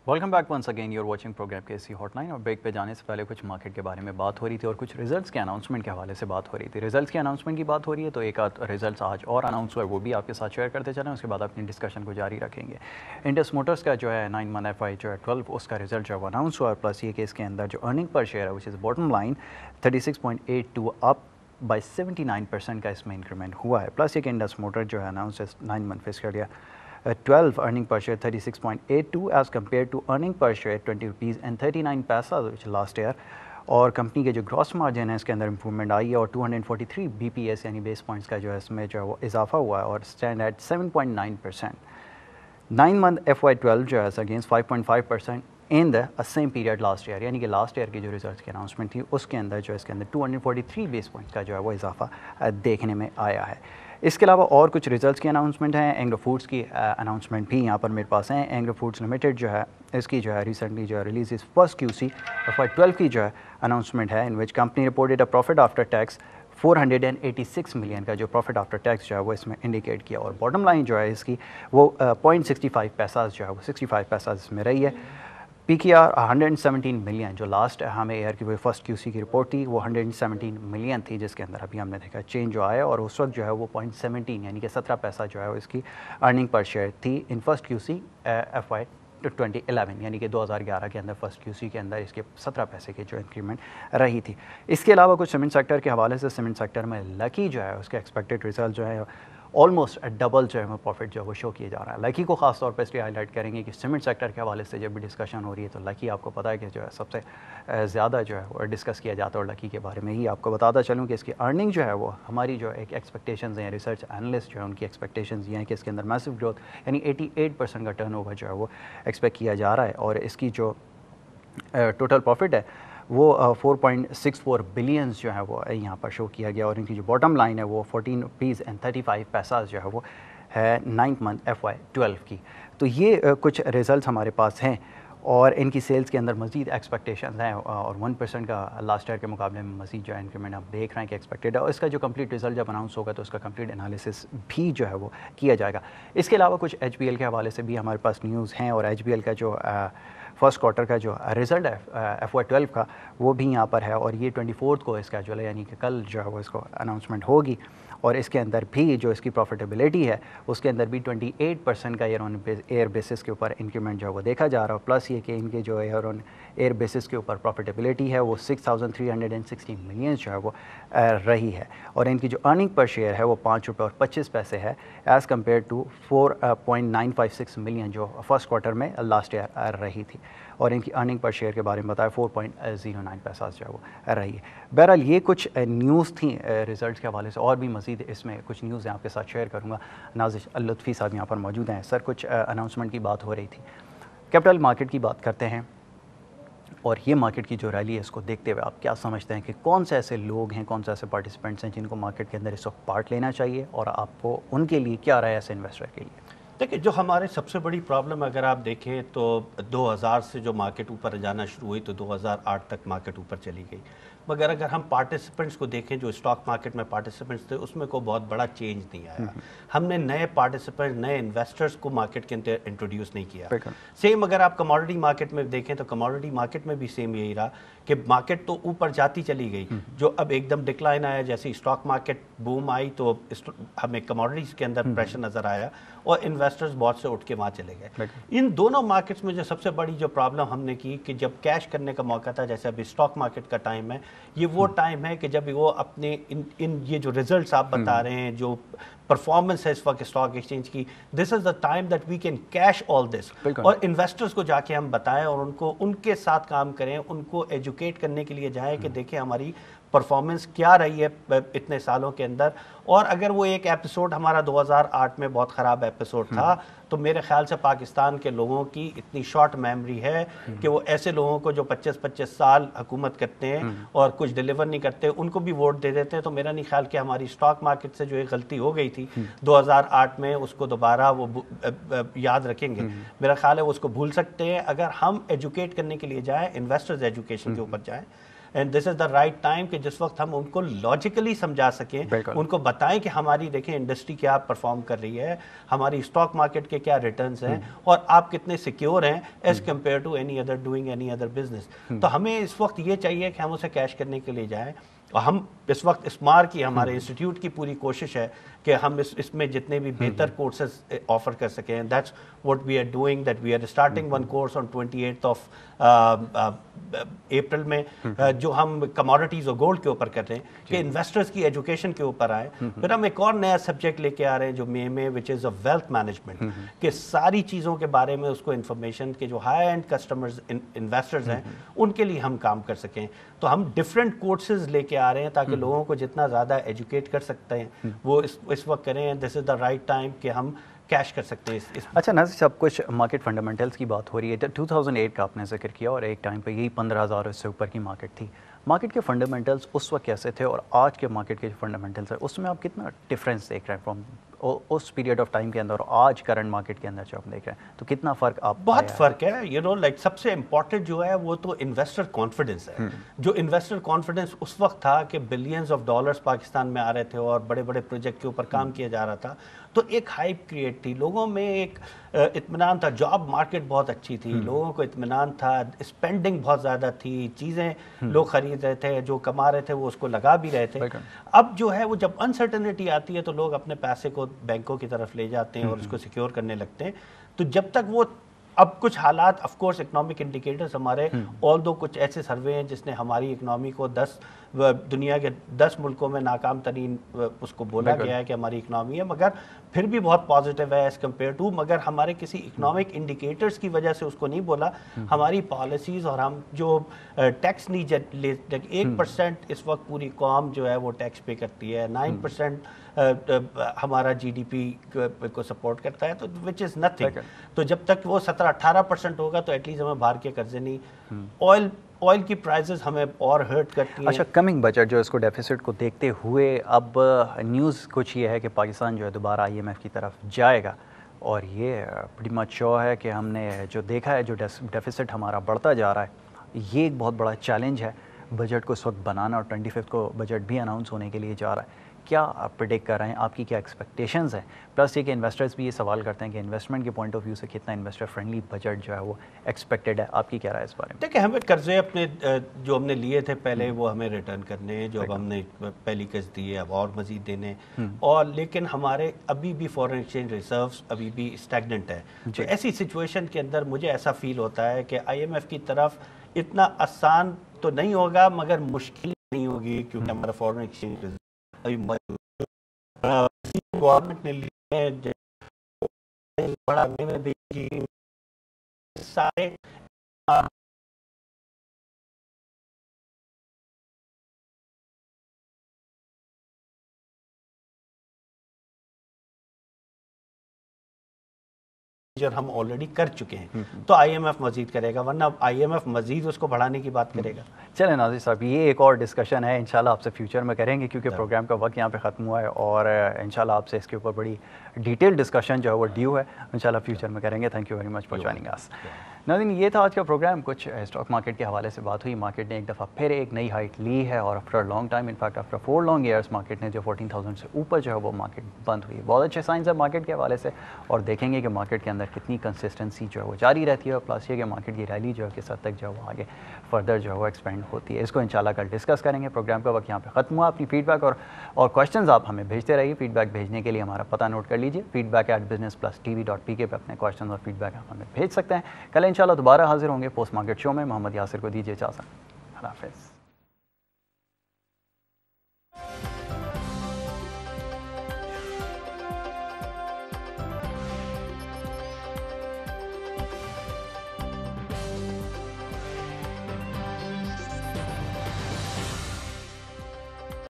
Welcome back once again you're watching programme KC hotline. और break पे जाने से पहले कुछ मार्केट के बारे में बात हो रही थी और कुछ रिजल्ट्स के अनाउंसमेंट के हवाले से बात हो रही थी। रिजल्ट्स के अनाउंसमेंट की बात हो रही है तो एक आध रिजल्ट्स आज और अनाउंस हुआ है, वो भी आपके साथ शेयर करते चलें, उसके बाद अपनी डिस्कशन को जारी रखेंगे। इंडस मोटर्स का जो है 9 मंथ FY जो है 12 उसका रिजल्ट जो है वो अनाउंस हुआ है, प्लस ये कि इसके अंदर जो अर्निंग पर शेयर है which is bottom line 36.82 up by 79% का इसमें इंक्रीमेंट हुआ है। प्लस ये कि इंडस मोटर जो है announce 9 month fiscal year 12 earning per share 36.82 as compared to earning per share 20 rupees and 39 पैसा which last year। और कंपनी के जो ग्रॉस मार्जिन है इसके अंदर इंप्रूवमेंट आई है और 243 BPS यानी बेस पॉइंट्स का जो है इसमें जो है वो इजाफा हुआ है और स्टैंड एट 7.9%। 9 मंथ FY12 जो है against 5.5% in the same period last year, यानी कि लास्ट ईयर की जो रिजल्ट्स की अनाउंसमेंट थी उसके अंदर जो है इसके अंदर 243 बेस पॉइंट्स का जो है वो इजाफा देखने में आया है। इसके अलावा और कुछ रिजल्ट्स की अनाउंसमेंट हैं। एंग्रो फूड्स की अनाउंसमेंट भी यहाँ पर मेरे पास हैं। एंग्रो फूड्स लिमिटेड जो है इसकी जो है रिसेंटली जो है रिलीज इस फर्स्ट QC FY12 की जो है अनाउंसमेंट है, in which company reported a profit after tax 486 million का जो प्रॉफिट आफ्टर टैक्स जो है वो इसमें इंडिकेट किया और बॉटम लाइन जो है इसकी वो 0.65 पैसा जो है वो 65 पैसा इसमें रही है। PKR 117 मिलियन जो लास्ट हमें ईयर की वो फर्स्ट QC की रिपोर्ट थी वो 117 मिलियन थी, जिसके अंदर अभी हमने देखा चेंज जो आया और उस वक्त जो है वो 0.17 यानी कि 17 पैसा जो है वो इसकी अर्निंग पर शेयर थी इन फर्स्ट QC FY 2011 यानी कि 2011 के अंदर फर्स्ट QC के अंदर इसके 17 पैसे की जो इंक्रीमेंट रही थी। इसके अलावा कुछ सीमेंट सेक्टर के हवाले से सीमेंट सेक्टर में लकी जो है उसके एक्सपेक्टेड रिजल्ट जो है ऑलमोस्ट डबल जो है प्रॉफिट जो है वो शो किया जा रहा है। लकी को खास तौर पर इसलिए हाईलाइट करेंगे कि सीमेंट सेक्टर के हवाले से जब भी डिस्कशन हो रही है तो लकी आपको पता है कि जो है सबसे ज़्यादा जो है वो डिस्कस किया जाता है और लकी के बारे में ही आपको बताता चलूँ कि इसकी अर्निंग जो है वो हमारी जो एक एक्सपेक्टेशंस हैं, रिसर्च एनालिस्ट जो है उनकी एक्सपेक्टेशंस ये हैं कि इसके अंदर मैसिव ग्रोथ यानी 88% का टर्नओवर जो है वो एक्सपेक्ट किया जा रहा है और इसकी जो टोटल प्रॉफिट है वो 4.64 बिलियंस जो है वो यहाँ पर शो किया गया और इनकी जो बॉटम लाइन है वो 14 रुपीज़ एंड 35 पैसा जो है वो है 9th मंथ FY12 की। तो ये कुछ रिज़ल्ट हमारे पास हैं और इनकी सेल्स के अंदर मज़ीद एक्सपेक्टेशंस हैं और 1% का लास्ट ईयर के मुकाबले में मज़ीद जो है इंक्रीमेंट आप देख रहे हैं कि एक्सपेक्टेड है और इसका जो कंप्लीट रिजल्ट जब अनाउंस होगा तो उसका कंप्लीट एनालिसिस भी जो है वो किया जाएगा। इसके अलावा कुछ HBL के हवाले से भी हमारे पास न्यूज़ हैं और HBL का जो फर्स्ट क्वार्टर का जो रिज़ल्ट है FY12 का वो भी यहाँ पर है और ये 24 को इसका जो है यानी कि कल जो है वो इसको अनाउंसमेंट होगी और इसके अंदर भी जो इसकी प्रॉफिटेबिलिटी है उसके अंदर भी 28% का ईयर ऑन एयर बेसिस के ऊपर इंक्रीमेंट जो है वो देखा जा रहा है। प्लस ये कि इनके जो ईयर ऑन एयर बेसिस के ऊपर प्रॉफिटेबिलिटी है वो 6,360 मिलियन जो है वो रही है और इनकी जो अर्निंग पर शेयर है वो 5 रुपये और 25 पैसे है एज़ कम्पेयर टू 4.956 मिलियन जो फर्स्ट क्वार्टर में लास्ट ईयर रही थी और इनकी अर्निंग पर शेयर के बारे में बताया 4.09 पैसा जो है वो रही है। बहरहाल ये कुछ न्यूज़ थी रिजल्ट्स के हवाले से और भी मज़ीद इसमें कुछ न्यूज़ आपके साथ शेयर करूँगा। नाज़िश लुत्फ़ी साहब यहाँ पर मौजूद हैं। सर कुछ अनाउंसमेंट की बात हो रही थी, कैपिटल मार्केट की बात करते हैं और ये मार्केट की जो रैली है इसको देखते हुए आप क्या समझते हैं कि कौन से ऐसे लोग हैं, कौन से ऐसे पार्टिसिपेंट्स हैं जिनको मार्केट के अंदर इस वक्त पार्ट लेना चाहिए और आपको उनके लिए क्या राय है ऐसे इन्वेस्टर के लिए? देखिए, जो हमारे सबसे बड़ी प्रॉब्लम अगर आप देखें तो 2000 से जो मार्केट ऊपर जाना शुरू हुई तो 2008 तक मार्केट ऊपर चली गई, मगर अगर हम पार्टिसिपेंट्स को देखें जो स्टॉक मार्केट में पार्टिसिपेंट्स थे उसमें कोई बहुत बड़ा चेंज नहीं आया। हमने नए पार्टिसिपेंट नए इन्वेस्टर्स को मार्केट के अंदर इंट्रोड्यूस नहीं किया। सेम अगर आप कमोडिटी मार्केट में देखें तो कमोडिटी मार्केट में भी सेम यही रहा कि मार्केट तो ऊपर जाती चली गई, जो अब एकदम डिक्लाइन आया जैसे स्टॉक मार्केट बूम आई तो हमें कमोडिटीज़ के अंदर प्रेशर नज़र आया और इन्वेस्टर्स बहुत से उठ के वहाँ चले गए। इन दोनों मार्केट्स में जो सबसे बड़ी जो प्रॉब्लम हमने की कि जब कैश करने का मौका था, जैसे अभी स्टॉक मार्केट का टाइम है, ये वो टाइम है कि जब वो अपने इन ये जो रिजल्ट्स आप बता रहे हैं, जो परफॉर्मेंस है इस वक्त स्टॉक एक्सचेंज की, this is the time that we can cash all this और इन्वेस्टर्स को जाके हम बताएं और उनको उनके साथ काम करें, उनको एजुकेट करने के लिए जाएं कि देखें हमारी परफॉर्मेंस क्या रही है इतने सालों के अंदर। और अगर वो एक एपिसोड हमारा 2008 में बहुत ख़राब एपिसोड था तो मेरे ख्याल से पाकिस्तान के लोगों की इतनी शॉर्ट मेमोरी है कि वो ऐसे लोगों को जो 25-25 साल हुकूमत करते हैं और कुछ डिलीवर नहीं करते उनको भी वोट दे देते हैं। तो मेरा नहीं ख्याल कि हमारी स्टॉक मार्केट से जो एक गलती हो गई थी 2008 में उसको दोबारा वो याद रखेंगे। मेरा ख्याल है वो उसको भूल सकते हैं अगर हम एजुकेट करने के लिए जाएँ, इन्वेस्टर्स एजुकेशन के ऊपर जाएँ। And this is the right time کہ جس وقت ہم ان کو لاجیکلی سمجھا سکیں, ان کو بتائیں کہ ہماری دیکھیں انڈسٹری کیا پرفارم کر رہی ہے, ہماری اسٹاک مارکیٹ کے کیا ریٹرنز ہیں, اور آپ کتنے سیکیور ہیں as compare to any other doing any other business. تو ہمیں اس وقت یہ چاہیے کہ ہم اسے کیش کرنے کے لیے جائیں. اور ہم اس وقت اسمار کی ہمارے انسٹیٹیوٹ کی پوری کوشش ہے کہ ہم اس میں جتنے بھی بہتر کورسز آفر کر سکیں. That's what we are doing, that we are starting one course on 28 April میں, جو ہم کموڈٹیز اور گولڈ کے اوپر کر رہے ہیں کہ انویسٹرز کی ایجوکیشن کے اوپر آئیں. پھر ہم ایک اور نیا سبجیکٹ لے کے آ رہے ہیں جو میں وچ از ویلتھ مینجمنٹ, کہ ساری چیزوں کے بارے میں اس کو انفارمیشن کے جو ہائی اینڈ کسٹمرز انویسٹرز ہیں ان کے لیے ہم کام کر سکیں. تو ہم ڈفرینٹ کورسز لے کے آ رہے ہیں تاکہ لوگوں کو جتنا زیادہ ایجوکیٹ کر سکتے ہیں وہ اس وقت کریں. دس از دا رائٹ ٹائم کہ ہم کیش کر سکتے ہیں. اچھا ناظر صاحب, کچھ مارکیٹ فنڈامنٹلز کی بات ہو رہی ہے. 2008 کا آپ نے ذکر کیا اور ایک ٹائم پہ یہی 15,000 اس سے اوپر کی مارکیٹ تھی. مارکیٹ کے فنڈامنٹلز اس وقت کیسے تھے اور آج کے مارکیٹ کے جو فنڈامنٹلز ہیں اس میں آپ کتنا ڈفرینس دیکھ رہے ہیں فرام اس پیریڈ آف ٹائم کے اندر اور آج کرنٹ مارکیٹ کے اندر جو آپ دیکھ رہے ہیں, تو کتنا فرق آپ؟ بہت فرق ہے. یو نو لائک سب سے امپورٹنٹ جو ہے وہ تو انویسٹر کانفیڈنس ہے. جو انویسٹر کانفیڈنس اس وقت تھا کہ بلینز آف ڈالرز پاکستان میں آ رہے تھے اور بڑے بڑے پروجیکٹ کے اوپر کام کیا جا رہا تھا, تو ایک ہائپ کریٹ تھی, لوگوں میں ایک اطمینان تھا, جاب مارکیٹ بہت اچھی تھی, لوگوں کو اطمینان تھا, اسپینڈنگ بہت زیادہ تھی, چیزیں لوگ خرید رہے تھے, جو کما رہے تھے وہ اس کو لگا بھی رہے تھے. اب جو ہے وہ جب انسرٹنٹی آتی ہے تو لوگ اپنے پیسے کو بینکوں کی طرف لے جاتے ہیں اور اس کو سیکیور کرنے لگتے ہیں. تو جب تک وہ اب کچھ حالات آف کورس اکنامک انڈیکیٹرز ہمارے آل دو کچھ ایسے سروے ہیں جس نے ہماری اکنامی کو دنیا کے 10 ملکوں میں ناکام ترین اس کو بولا گیا ہے کہ ہماری اکنامی ہے, مگر پھر بھی بہت پازیٹیو ہے ایز کمپیئر ٹو, مگر ہمارے کسی اکنامک انڈیکیٹرز کی وجہ سے اس کو نہیں بولا. ہماری پالیسیز اور ہم جو ٹیکس نہیں لے, 1% اس وقت پوری قوم جو ہے وہ ٹیکس پے کرتی ہے, 9% ہمارا جی ڈی پی کو سپورٹ کرتا ہے, تو وچ از نتھنگ. تو جب تک وہ 17-18% ہوگا تو ایٹ لیسٹ ہمیں باہر کے قرضے نہیں. آئل کی پرائزز ہمیں اور ہرٹ کرتی ہیں. اچھا, کمنگ بجٹ جو اس کو ڈیفیسٹ کو دیکھتے ہوئے اب نیوز کچھ یہ ہے کہ پاکستان جو ہے دوبارہ IMF کی طرف جائے گا, اور یہ بڑی مچ شو ہے کہ ہم نے جو دیکھا ہے جو ڈیفیسٹ ہمارا بڑھتا جا رہا ہے, یہ ایک بہت بڑا چیلنج ہے بجٹ کو اس وقت بنانا, اور 25 کو بجٹ بھی اناؤنس ہونے کے لیے جا رہا ہے. کیا آپ پریڈکٹ کر رہے ہیں, آپ کی کیا ایکسپیکٹیشنز ہیں؟ پلس یہ کہ انویسٹرز بھی یہ سوال کرتے ہیں کہ انویسٹمنٹ کے پوائنٹ آف ویو سے کتنا انویسٹر فرینڈلی بجٹ جو ہے وہ ایکسپیکٹڈ ہے. آپ کی کیا رائے اس بارے میں؟ دیکھیں, ہمیں قرضے اپنے جو ہم نے لیے تھے پہلے وہ ہمیں ریٹرن کرنے ہیں, جو اب ہم نے پہلی قسط دی ہے اب اور مزید دینے, اور لیکن ہمارے ابھی بھی فورن ایکسچینج ریزروز ابھی بھی اسٹیگننٹ ہے. تو ایسی سچویشن کے اندر مجھے ایسا فیل ہوتا ہے کہ IMF کی طرف اتنا آسان تو نہیں ہوگا مگر مشکل نہیں ہوگی, کیونکہ ہمارا فورن ایکسچینج ریزرو گورنمنٹ نے لیے بڑا سارے ہم آلریڈی کر چکے ہیں, تو IMF مزید کرے گا, ورنہ IMF مزید اس کو بڑھانے کی بات کرے گا. چلیں ناظر صاحب, یہ ایک اور ڈسکشن ہے, انشاءاللہ آپ سے فیوچر میں کریں گے, کیونکہ پروگرام کا وقت یہاں پہ ختم ہوا ہے, اور انشاءاللہ آپ سے اس کے اوپر بڑی ڈیٹیل ڈسکشن جو ہے وہ ڈیو ہے, انشاءاللہ فیوچر میں کریں گے. Thank you very much for joining us. ناظرین, یہ تھا آج کا پروگرام. کچھ اسٹاک مارکیٹ کے حوالے سے بات ہوئی, مارکیٹ نے ایک دفعہ پھر ایک نئی ہائٹ لی ہے, اور after long time, in fact after 4 long years, market نے جو 14,000 سے اوپر جو ہے وہ مارکیٹ بند ہوئی. بہت اچھے سائنس ہے مارکیٹ کے حوالے سے, اور دیکھیں گے کہ مارکیٹ کے اندر کتنی کنسسٹنسی جو ہے وہ جاری رہتی ہے, اور پلس یہ کہ مارکیٹ کی ریلی جو ہے کس حد تک جو ہے وہ آگے فردر جو ہے وہ ایکسپینڈ ہوتی ہے. اس کو انشاءاللہ کل ڈسکس کریں گے. پروگرام کا وقت یہاں پہ ختم ہوا. اپنی فیڈ بیک اور کویشچنز آپ ہمیں بھیجتے رہیے. فیڈ بیک بھیجنے کے لیے ہمارا پتہ نوٹ کر لیجیے, feedback@business+tv.pk پہ اپنے کویشچنز اور فیڈ بیک آپ ہمیں بھیج سکتے ہیں. کل انشاءاللہ دوبارہ حاضر ہوں گے پوسٹ مارکیٹ شو میں. محمد یاسر کو دیجیے اجازت. اللہ حافظ.